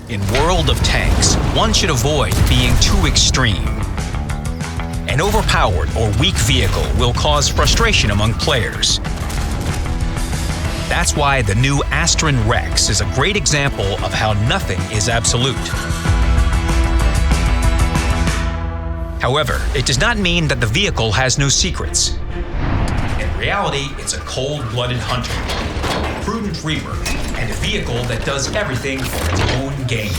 In World of Tanks, one should avoid being too extreme. An overpowered or weak vehicle will cause frustration among players. That's why the new ASTRON Rex is a great example of how nothing is absolute. However, it does not mean that the vehicle has no secrets. In reality, it's a cold-blooded hunter, a prudent reaper, and a vehicle that does everything for its own gain.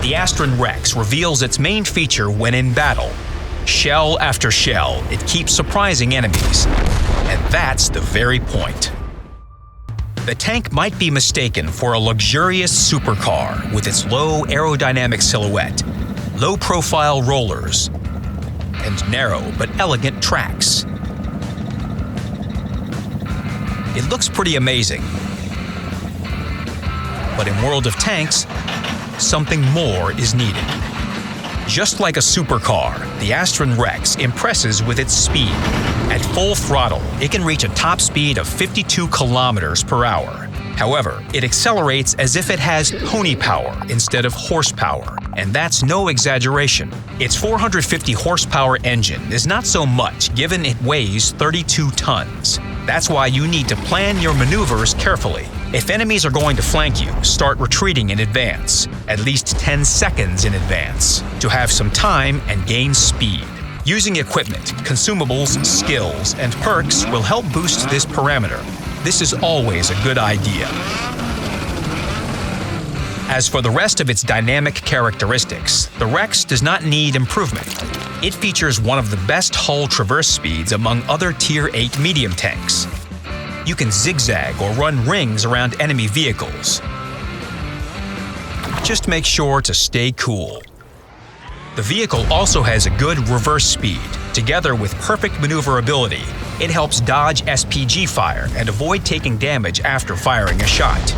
The ASTRON Rex reveals its main feature when in battle. Shell after shell, it keeps surprising enemies. And that's the very point. The tank might be mistaken for a luxurious supercar with its low aerodynamic silhouette, low-profile rollers, and narrow but elegant tracks. It looks pretty amazing. But in World of Tanks, something more is needed. Just like a supercar, the ASTRON Rex impresses with its speed. At full throttle, it can reach a top speed of 52 kilometers per hour. However, it accelerates as if it has pony power instead of horsepower, and that's no exaggeration. Its 450 horsepower engine is not so much given it weighs 32 tons. That's why you need to plan your maneuvers carefully. If enemies are going to flank you, start retreating in advance, at least 10 seconds in advance, to have some time and gain speed. Using equipment, consumables, skills, and perks will help boost this parameter. This is always a good idea. As for the rest of its dynamic characteristics, the Rex does not need improvement. It features one of the best hull traverse speeds among other Tier 8 medium tanks. You can zigzag or run rings around enemy vehicles. Just make sure to stay cool. The vehicle also has a good reverse speed. Together with perfect maneuverability, it helps dodge SPG fire and avoid taking damage after firing a shot.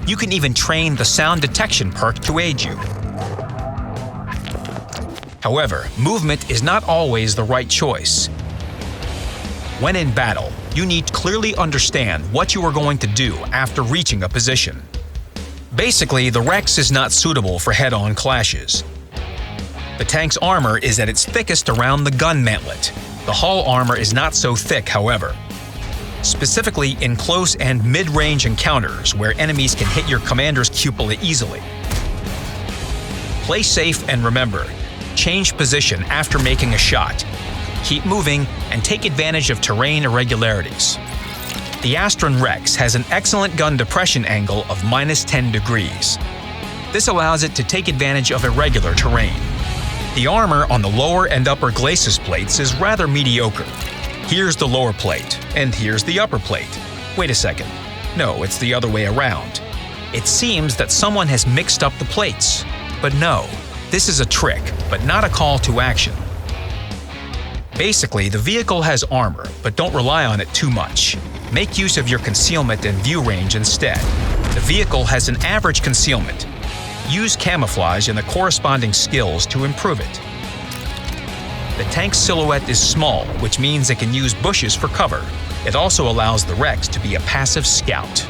You can even train the sound detection perk to aid you. However, movement is not always the right choice. When in battle, you need to clearly understand what you are going to do after reaching a position. Basically, the Rex is not suitable for head-on clashes. The tank's armor is at its thickest around the gun mantlet. The hull armor is not so thick, however. Specifically in close and mid-range encounters where enemies can hit your commander's cupola easily. Play safe and remember, change position after making a shot. Keep moving and take advantage of terrain irregularities. The ASTRON Rex has an excellent gun depression angle of -10 degrees. This allows it to take advantage of irregular terrain. The armor on the lower and upper glacis plates is rather mediocre. Here's the lower plate, and here's the upper plate. Wait a second. No, it's the other way around. It seems that someone has mixed up the plates. But no, this is a trick, but not a call to action. Basically, the vehicle has armor, but don't rely on it too much. Make use of your concealment and view range instead. The vehicle has an average concealment. Use camouflage and the corresponding skills to improve it. The tank's silhouette is small, which means it can use bushes for cover. It also allows the Rex to be a passive scout.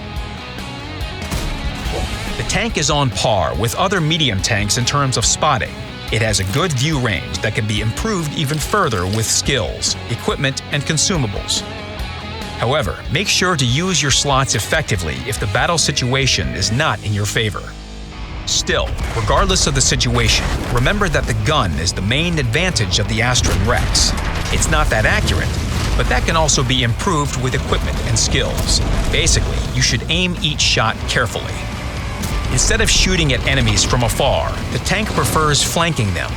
The tank is on par with other medium tanks in terms of spotting. It has a good view range that can be improved even further with skills, equipment, and consumables. However, make sure to use your slots effectively if the battle situation is not in your favor. Still, regardless of the situation, remember that the gun is the main advantage of the ASTRON Rex. It's not that accurate, but that can also be improved with equipment and skills. Basically, you should aim each shot carefully. Instead of shooting at enemies from afar, the tank prefers flanking them,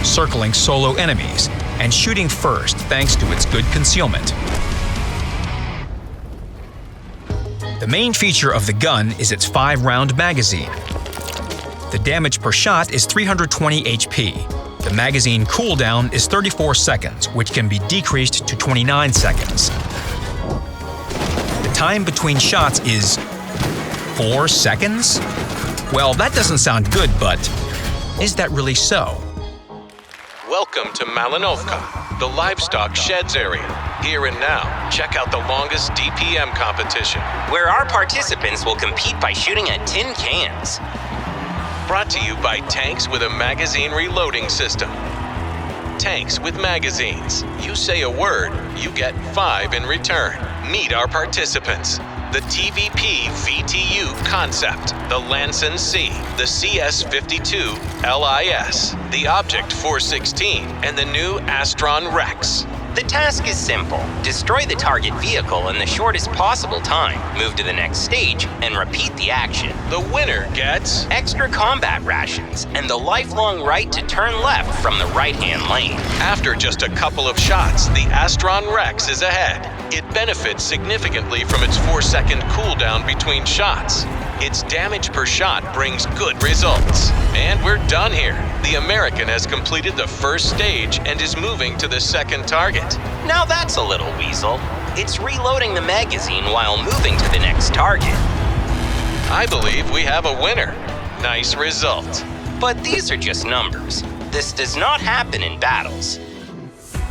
circling solo enemies, and shooting first thanks to its good concealment. The main feature of the gun is its 5-round magazine. The damage per shot is 320 HP. The magazine cooldown is 34 seconds, which can be decreased to 29 seconds. The time between shots is 4 seconds? Well, that doesn't sound good, but is that really so? Welcome to Malinovka, the livestock sheds area. Here and now, check out the longest DPM competition. where our participants will compete by shooting at tin cans. Brought to you by Tanks with a Magazine Reloading System. Tanks with magazines. You say a word, you get 5 in return. Meet our participants. The TVP VTU Concept, the Lanson C, the CS52 LIS, the Object 416, and the new ASTRON Rex. The task is simple. Destroy the target vehicle in the shortest possible time, move to the next stage, and repeat the action. The winner gets Extra combat rations, and the lifelong right to turn left from the right-hand lane. After just a couple of shots, the ASTRON Rex is ahead. It benefits significantly from its 4-second cooldown between shots. Its damage per shot brings good results. And we're done here. The American has completed the first stage and is moving to the second target. Now that's a little weasel. It's reloading the magazine while moving to the next target. I believe we have a winner. Nice result. But these are just numbers. This does not happen in battles.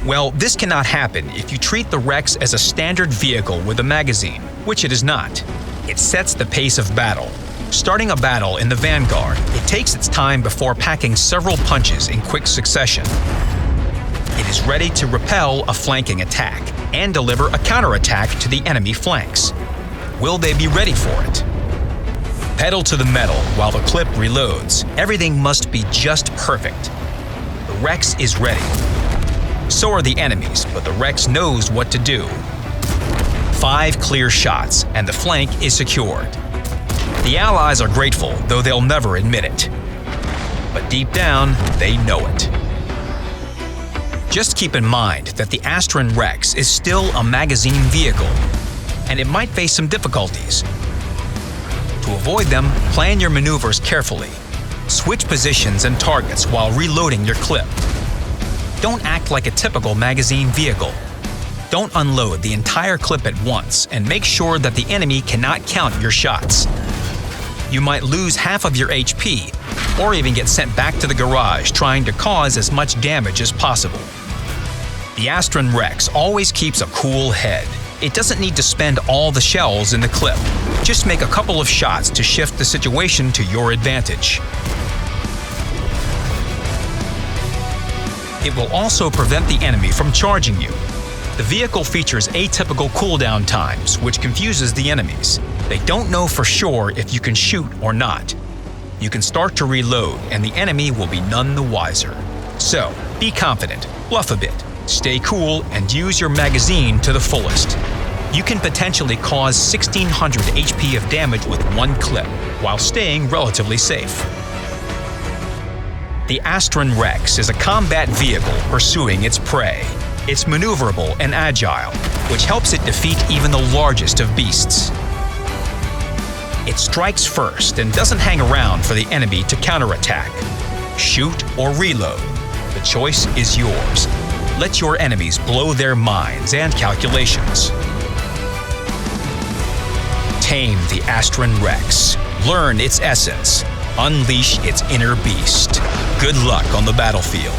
Well, this cannot happen if you treat the Rex as a standard vehicle with a magazine, which it is not. It sets the pace of battle. Starting a battle in the vanguard, it takes its time before packing several punches in quick succession. It is ready to repel a flanking attack and deliver a counterattack to the enemy flanks. Will they be ready for it? Pedal to the metal while the clip reloads. Everything must be just perfect. The Rex is ready. So are the enemies, but the Rex knows what to do. 5 clear shots, and the flank is secured. The Allies are grateful, though they'll never admit it. But deep down, they know it. Just keep in mind that the ASTRON Rex is still a magazine vehicle, and it might face some difficulties. To avoid them, plan your maneuvers carefully. Switch positions and targets while reloading your clip. Don't act like a typical magazine vehicle. Don't unload the entire clip at once, and make sure that the enemy cannot count your shots. You might lose half of your HP, or even get sent back to the garage trying to cause as much damage as possible. The ASTRON Rex always keeps a cool head. It doesn't need to spend all the shells in the clip. Just make a couple of shots to shift the situation to your advantage. It will also prevent the enemy from charging you. The vehicle features atypical cooldown times, which confuses the enemies. They don't know for sure if you can shoot or not. You can start to reload, and the enemy will be none the wiser. So, be confident, bluff a bit, stay cool, and use your magazine to the fullest. You can potentially cause 1600 HP of damage with one clip, while staying relatively safe. The ASTRON Rex is a combat vehicle pursuing its prey. It's maneuverable and agile, which helps it defeat even the largest of beasts. It strikes first and doesn't hang around for the enemy to counterattack. Shoot or reload. The choice is yours. Let your enemies blow their minds and calculations. Tame the ASTRON Rex. Learn its essence. Unleash its inner beast. Good luck on the battlefield.